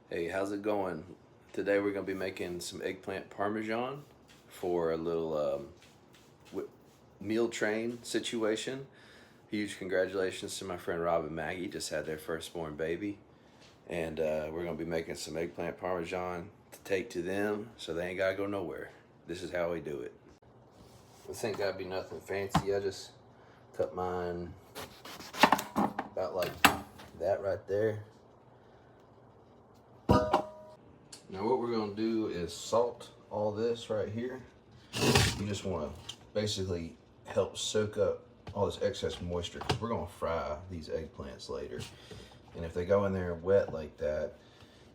Hey, how's it going? Today we're going to be making some eggplant parmesan for a little meal train situation. Huge congratulations to my friend Rob and Maggie, just had their firstborn baby. And we're going to be making some eggplant parmesan to take to them so they ain't got to go nowhere. This is how we do it. This ain't got to be nothing fancy. I just cut mine about like that right there. Now what we're going to do is salt all this right here. You just want to basically help soak up all this excess moisture because we're going to fry these eggplants later. And if they go in there wet like that,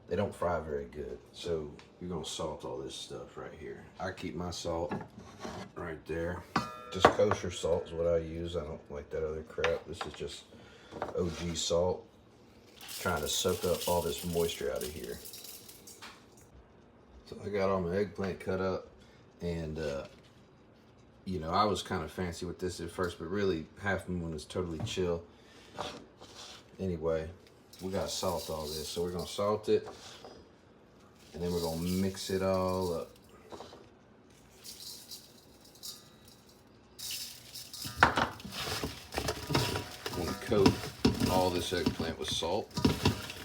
they don't fry very good. So you're going to salt all this stuff right here. I keep my salt right there. Just kosher salt is what I use. I don't like that other crap. This is just OG salt. Trying to soak up all this moisture out of here. So I got all my eggplant cut up, and you know, I was kind of fancy with this at first, but really Half Moon is totally chill. Anyway, we gotta salt all this, so we're gonna salt it, and then we're gonna mix it all up. I'm gonna coat all this eggplant with salt.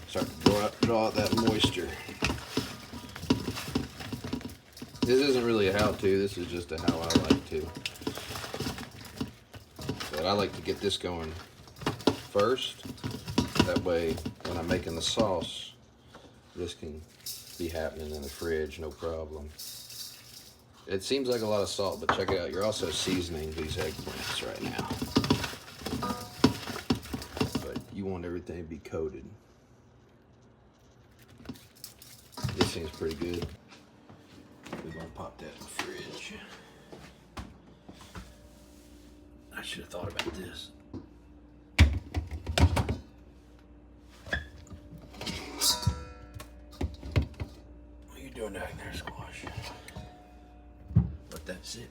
Start to draw out that moisture. This isn't really a how-to, this is just a how I like to. But I like to get this going first. That way, when I'm making the sauce, this can be happening in the fridge, no problem. It seems like a lot of salt, but check it out. You're also seasoning these eggplants right now. But you want everything to be coated. This seems pretty good. We're gonna pop that in the fridge. I should have thought about this. What are you doing down there, Squash? But that's it.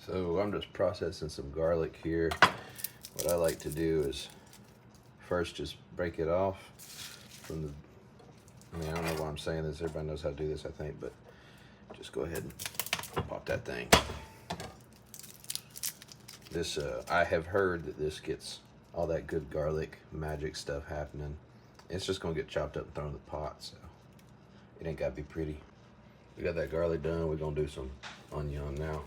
So I'm just processing some garlic here. What I like to do is first just break it off from the, I mean, I don't know why I'm saying this. Everybody knows how to do this, I think, but just go ahead and pop that thing. This, I have heard that this gets all that good garlic magic stuff happening. It's just gonna get chopped up and thrown in the pot, so it ain't gotta be pretty. We got that garlic done. We're gonna do some onion now.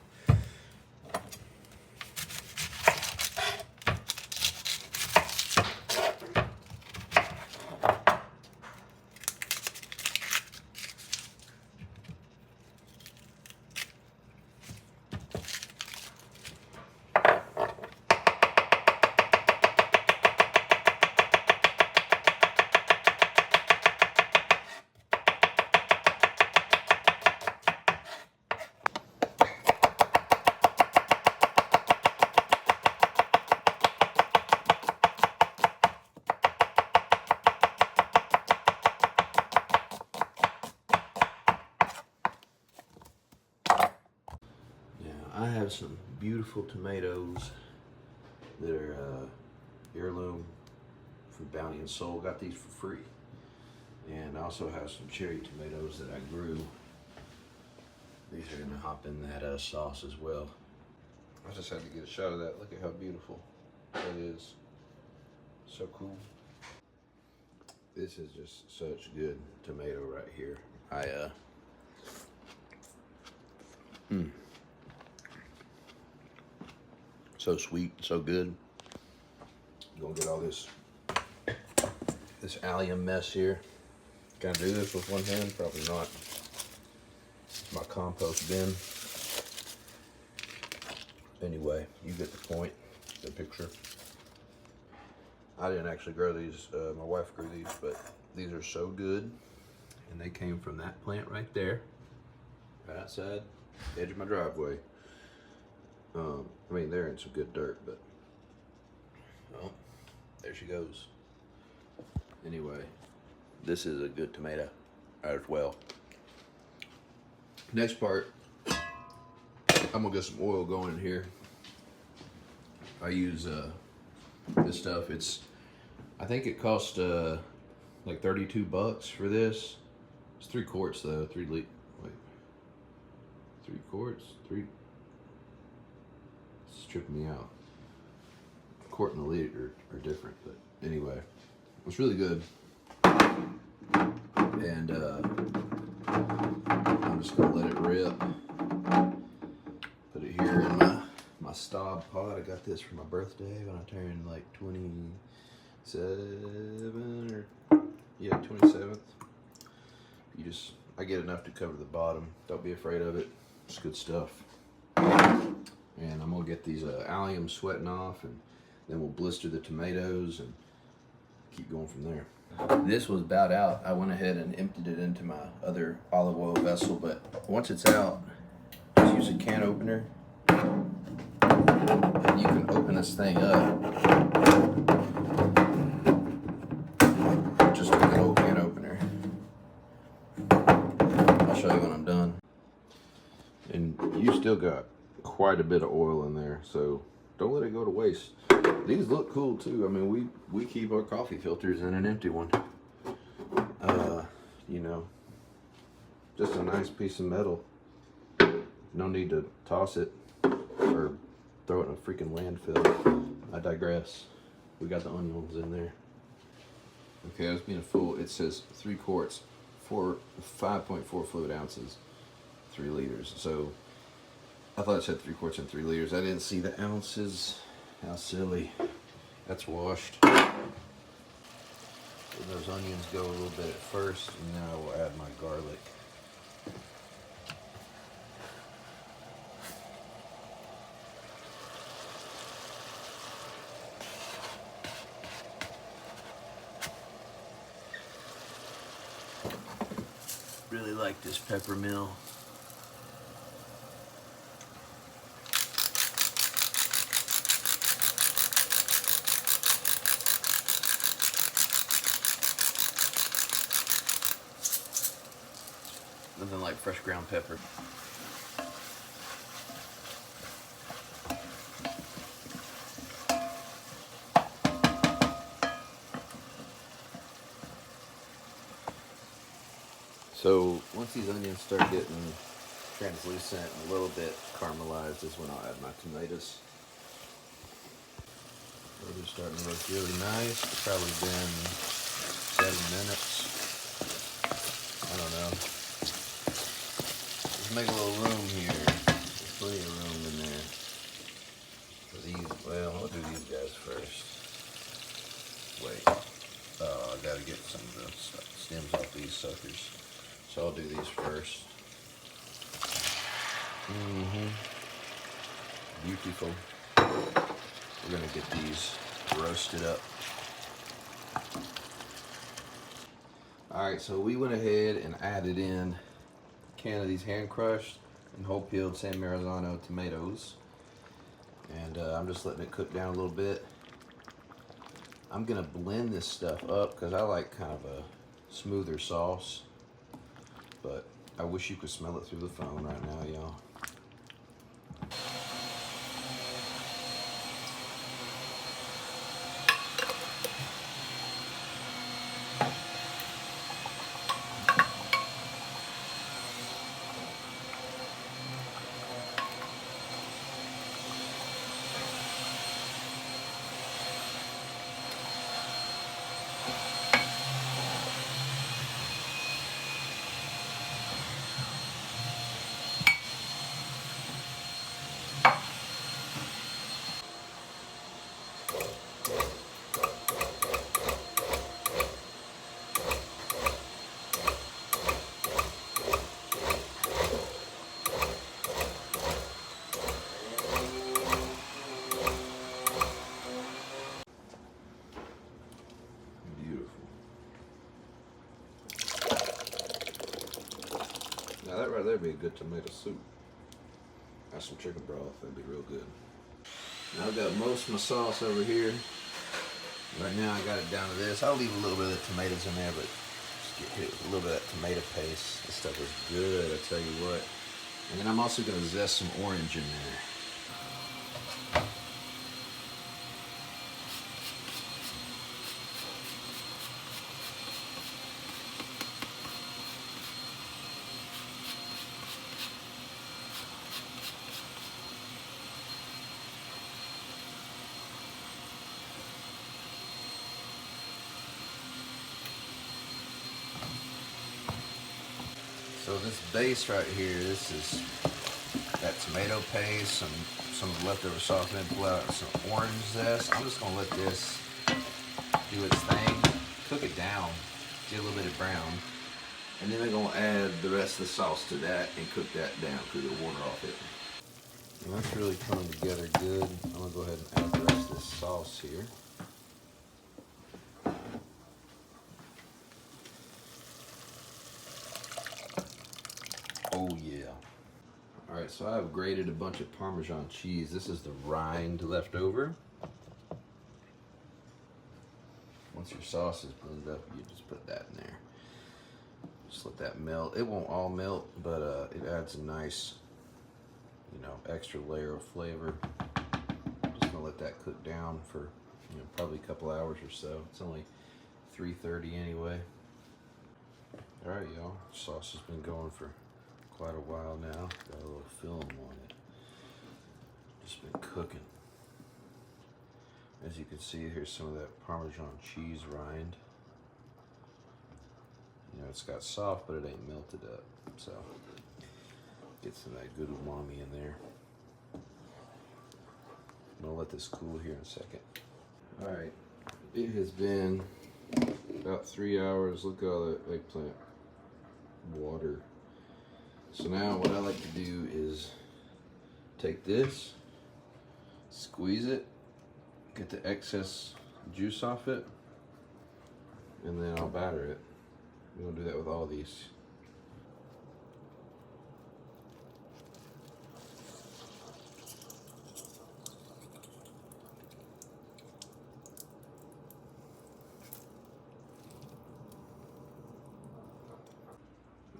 I have some beautiful tomatoes that are heirloom from Bounty and Soul. Got these for free. And I also have some cherry tomatoes that I grew. These are gonna hop in that sauce as well. I just had to get a shot of that. Look at how beautiful that is. So cool. This is just such good tomato right here. So sweet, so good. Gonna get all this allium mess here. Can I do this with one hand? Probably not. My compost bin. Anyway, you get the point, the picture. I didn't actually grow these, my wife grew these, but these are so good. And they came from that plant right there, right outside the edge of my driveway. I mean, they're in some good dirt, but, well, there she goes. Anyway, this is a good tomato as well. Next part, I'm gonna get some oil going here. I use this stuff. I think it cost like 32 bucks for this. It's 3 quarts though. 3 quarts. It's tripping me out. Quart and a liter are different, but anyway, it's really good. And I'm just gonna let it rip. Put it here in my Staub pot. I got this for my birthday when I turned like 27 or 27th. I get enough to cover the bottom. Don't be afraid of it. It's good stuff. And I'm gonna get these allium sweating off, and then we'll blister the tomatoes and keep going from there. This was about out. I went ahead and emptied it into my other olive oil vessel, but once it's out, just use a can opener, and you can open this thing up. Just a good old can opener. I'll show you when I'm done. And you still got quite a bit of oil in there, so don't let it go to waste. These look cool too. I mean, we keep our coffee filters in an empty one. You know, just a nice piece of metal. No need to toss it or throw it in a freaking landfill. I digress. We got the onions in there. Okay, I was being a fool. It says 3 quarts, 5.4 fluid ounces, 3 liters. So I thought it said 3 quarts and 3 liters. I didn't see the ounces. How silly. That's washed. Let those onions go a little bit at first, and then I will add my garlic. Really like this pepper mill. Nothing like fresh ground pepper. So once these onions start getting translucent and a little bit caramelized is when I'll add my tomatoes. They're starting to look really nice. It's probably been 7 minutes. I don't know. Let's make a little room here. There's plenty of room in there. For these, well, I'll do these guys first. Wait. Oh, I gotta get some of the stems off these suckers. So I'll do these first. Beautiful. We're gonna get these roasted up. Alright, so we went ahead and added in a can of these hand crushed and whole peeled San Marzano tomatoes. And I'm just letting it cook down a little bit. I'm gonna blend this stuff up because I like kind of a smoother sauce. But I wish you could smell it through the phone right now, y'all. Now that right there would be a good tomato soup. Got some chicken broth, that'd be real good. Now I've got most of my sauce over here. Right now I got it down to this. I'll leave a little bit of the tomatoes in there, but just get hit with a little bit of that tomato paste. This stuff is good, I tell you what. And then I'm also gonna zest some orange in there. So this base right here, this is that tomato paste, some leftover sauce, and then pull out some orange zest. I'm just gonna let this do its thing, cook it down, get a little bit of brown, and then I'm gonna add the rest of the sauce to that and cook that down, cook the water off it. And that's really coming together good. I'm gonna go ahead and add the rest of this sauce here. Oh yeah. All right, so I've grated a bunch of Parmesan cheese. This is the rind left over. Once your sauce is blended up, you just put that in there. Just let that melt. It won't all melt, but it adds a nice, extra layer of flavor. Just gonna let that cook down for, probably a couple hours or so. It's only 3:30 anyway. All right, y'all. Sauce has been going for quite a while now. Got a little film on it. Just been cooking. As you can see, here's some of that Parmesan cheese rind. It's got soft, but it ain't melted up. So, get some of that good umami in there. I'm gonna let this cool here in a second. All right, it has been about 3 hours. Look at all that eggplant water. So now what I like to do is take this, squeeze it, get the excess juice off it, and then I'll batter it. We're gonna do that with all these.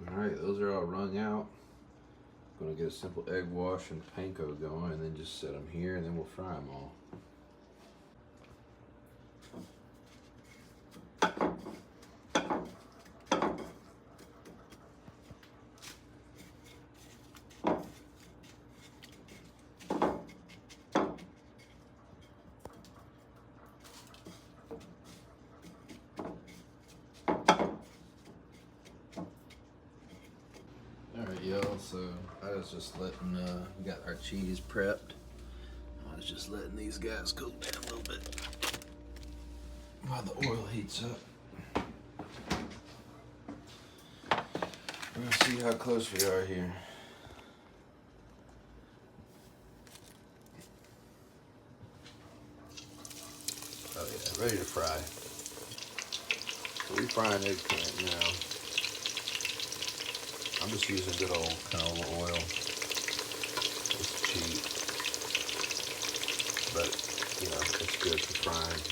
All right, those are all wrung out. I'm gonna get a simple egg wash and panko going, and then just set them here, and then we'll fry them all. Y'all, so I was just letting, we got our cheese prepped. I was just letting these guys cool down a little bit while the oil heats up. We're gonna see how close we are here. Oh yeah, ready to fry. So we frying eggplant now. I'm just using good old canola oil. It's cheap, but it's good for frying.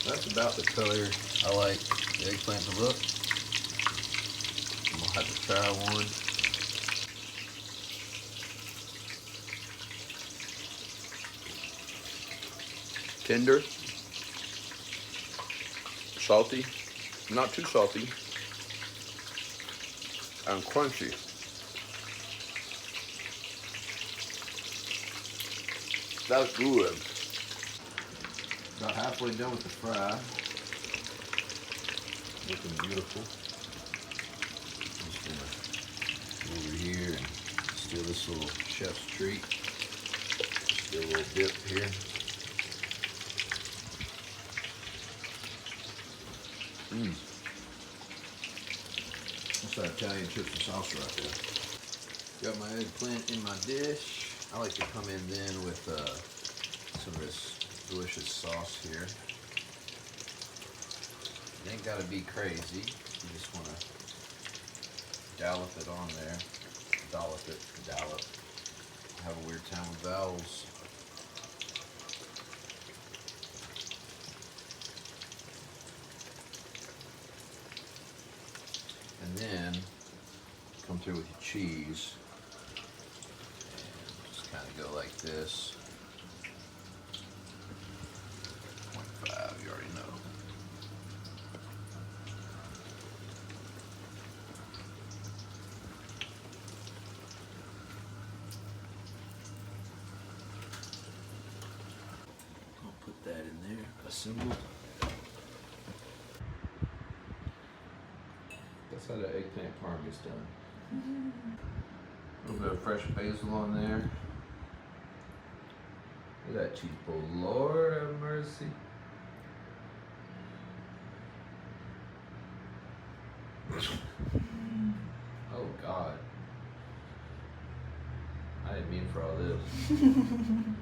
That's about the color I like the eggplant to look. I'm gonna have to try one. Tender, salty, not too salty. And crunchy. That's good. About halfway done with the fry. Looking beautiful. Just gonna go over here and steal this little chef's treat. Just do a little dip here. That's that Italian chips and sauce right there. Got my eggplant in my dish. I like to come in then with some of this delicious sauce here. It ain't gotta be crazy. You just wanna dollop it on there. Dollop. I have a weird time with vowels. And then come through with your cheese and just kind of go like this. 0.5, you already know. I'll put that in there, assembled. That's how the eggplant parm gets done. A little bit of fresh basil on there. Look at that cheese pull. Lord have mercy. Oh God. I didn't mean for all this.